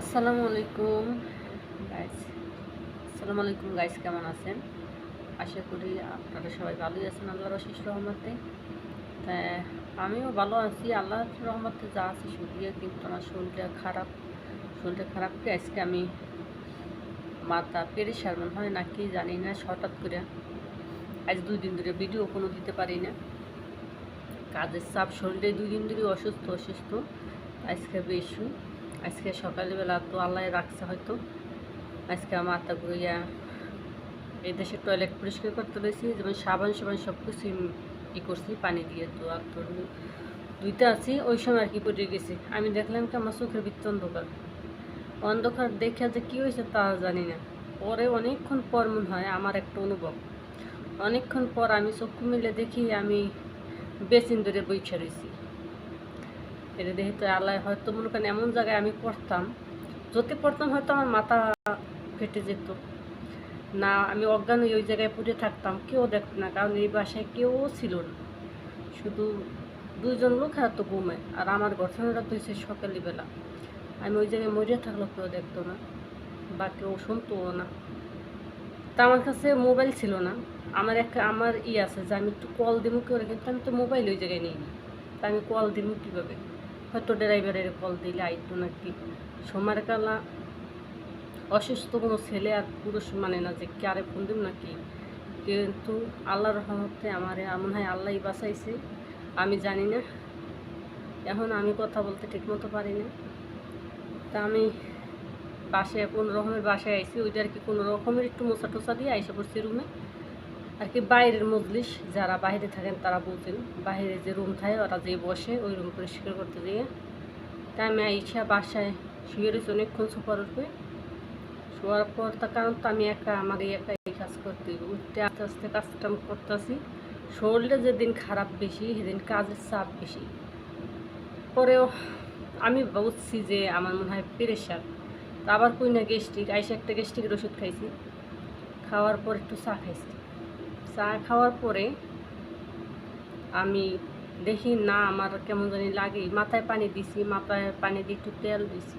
আসসালামু আলাইকুম গাইস। আসসালামু আলাইকুম গাইস, কেমন আছেন? আশা করি আপনারা সবাই ভালোই আছেন আল্লাহর অশেষ রহমতে। তা আমিও ভালো আছি আল্লাহর রহমতে, যা আছে শুকরিয়া। কিন্তু আমার শরীরটা খারাপ কি আজকে আমি মাথা পেরেশান মনে হয় নাকি জানি না, হঠাৎ করে আজ 2 দিন ধরে ভিডিও কোনো দিতে পারি না। কাজের চাপ, শরীরে 2 দিন ধরে অসুস্থ। আজকে বেশি, আজকে সকালবেলা তো আল্লাহ রাখছে হয়তো। আজকে আমার মাথা ঘুরিয়া এই দেশের টয়লেট পরিষ্কার করতে রয়েছি, যেমন সাবান সব কিছু করছি পানি দিয়ে। তো আর তোর দুইটা আছি, ওই সময় আর কি পড়ে গেছি। আমি দেখলাম কি আমার চোখের ভিতরে অন্ধকার দেখে যে কী হয়েছে তা জানি না। পরে অনেকক্ষণ পর মনে হয় আমার একটা অনুভব, অনেকক্ষণ পর আমি চক্ষু মিলে দেখি আমি বেসিন ধরে বইসা রয়েছি। এটা দেখি তো আল্লাহ হয়তো মনে করেন এমন জায়গায় আমি পড়তাম, যদি পড়তাম হয়তো আমার মাথা ফেটে যেত না, আমি অজ্ঞান হয়ে ওই জায়গায় পড়ে থাকতাম, কেউ দেখতো না, কারণ এই বাসায় কেউ ছিল না, শুধু 2জন লোক এত ঘুমায়। আর আমার ঘটনাটা তো হয়েছে সকালবেলা, আমি ওই জায়গায় মরিয়া থাকলেও কেউ দেখতো না বা কেউ শুনতোও না। তা আমার কাছে মোবাইল ছিল না। আমার আছে যে আমি একটু কল দিব করে, কিন্তু আমি তো মোবাইল ওই জায়গায় নিই নি। তা আমি কল দিব কীভাবে? হয়তো ড্রাইভারের কল দিলে আইতো নাকি। সময়ের কালা অসুস্থ কোনো ছেলে আর পুরুষ মানে না যে কারে ফোন দিব নাকি। কিন্তু আল্লাহর রহমতে আমার মনে হয় আল্লাহই বাঁচাইছে, আমি জানি না। এখন আমি কথা বলতে ঠিকমতো পারি না। তা আমি বাসায় কোনো রকমের বাসায় আইসি, ওইটা আর কি কোনো রকমের একটু মোছা টোছা দিয়ে আইসা পড়ছি রুমে। আর কি বাইরের মজলিস, যারা বাইরে থাকেন তারা বলছেন, বাইরে যে রুম থাকে ওরা যে বসে ওই রুম পরিষ্কার করতে দিয়ে। তাই আমি আইসা বাসায় শুয়ে রয়েছি অনেকক্ষণ সোফার উপরে। শোয়ার পর তার কারণ তো আমি আমার একা এই কাজ করতে উঠতে আস্তে আস্তে কাজটা করতেছি। শরীরটা যেদিন খারাপ বেশি সেদিন কাজের চাপ বেশি। পরেও আমি বুঝছি যে আমার মনে হয় প্রেশার। তা আবার কই না গ্যাস্ট্রিক, আইসা একটা গ্যাস্ট্রিকের ওষুধ খাইছি। খাওয়ার পর একটু চা খাইছি। চা খাওয়ার পরে আমি দেখি না আমার কেমন জানি লাগে, মাথায় পানি দিছি, মাথায় পানি দিয়ে একটু তেল দিছি,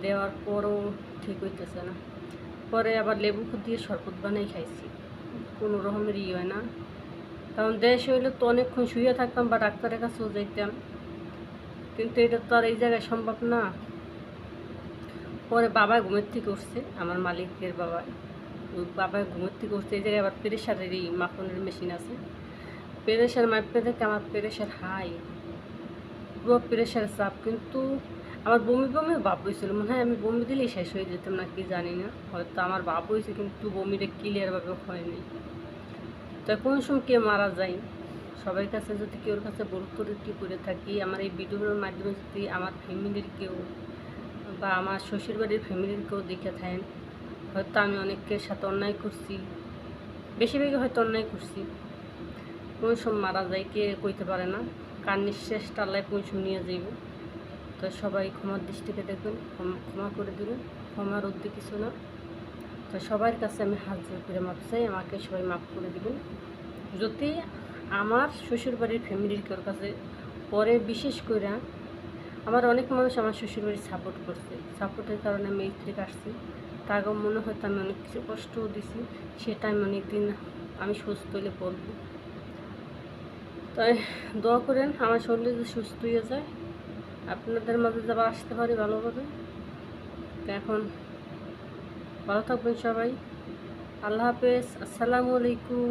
দেওয়ার পরও ঠিক হইতেছে না। পরে আবার লেবু দিয়ে শরবত বানাই খাইছি, কোনো রকমের হয় না। কারণ দেশে হইলে তো অনেকক্ষণ শুয়ে থাকতাম বা ডাক্তারের কাছেও যেতাম, কিন্তু এটা তো আর এই জায়গায় সম্ভব না। পরে বাবা ঘুমের থেকে উঠছে, আমার মালিকের বাবা, ওই বাবা ঘুমের থেকে উঠছে। এই জায়গায় আবার প্রেশারের মাপনের মেশিন আছে, প্রেশার মাপতে থেকে আমার প্রেশার হাই, পুরো প্রেশার চাপ। কিন্তু আমার বমি ভাব হয়েছিল, মনে হয় আমি বমি দিলেই শেষ হয়ে যেতাম না কি জানি না, হয়তো আমার ভাব হয়েছে কিন্তু বমিটা ক্লিয়ারভাবে হয়নি। তো কোন সময় কে মারা যায়, সবার কাছে যদি কেউর কাছে বলতে কী করে থাকি, আমার এই ভিডিওর মাধ্যমে যদি আমার ফ্যামিলির কেউ বা আমার শ্বশুরবাড়ির ফ্যামিলির কেউ দেখে থাকেন, হয়তো আমি অনেকের সাথে অন্যায় করছি, বেশিরভাগই হয়তো অন্যায় করছি। কোন সময় মারা যায় কে কইতে পারে না, কার নিঃশ্বাসটা আল্লাহ কোন শুনিয়ে যাইব। তো সবাই ক্ষমার দৃষ্টিতে দেখবেন, ক্ষমা করে দেবেন, ক্ষমার উদ্যোগ কিছু না। তো সবার কাছে আমি হাত জোর করে মাপ চাই, আমাকে সবাই মাফ করে দেবেন। যদি আমার শ্বশুরবাড়ির ফ্যামিলির কেউর কাছে পরে, বিশেষ করে আমার অনেক মানুষ আমার শ্বশুরবাড়ি সাপোর্ট করছে, সাপোর্টের কারণে আমি এই থেকে আসছি। তারও মনে হয়তো আমি অনেক কিছু কষ্টও দিছি, সেটা আমি অনেকদিন আমি সুস্থ হলে বলবো। তাই দোয়া করেন আমার শরীরে যে সুস্থ হয়ে যায়, আপনাদের মাঝে যাবা আসতে পারি ভালোভাবে। তো এখন ভালো থাকবেন সবাই, আল্লাহ হাফেজ, আসসালামু আলাইকুম।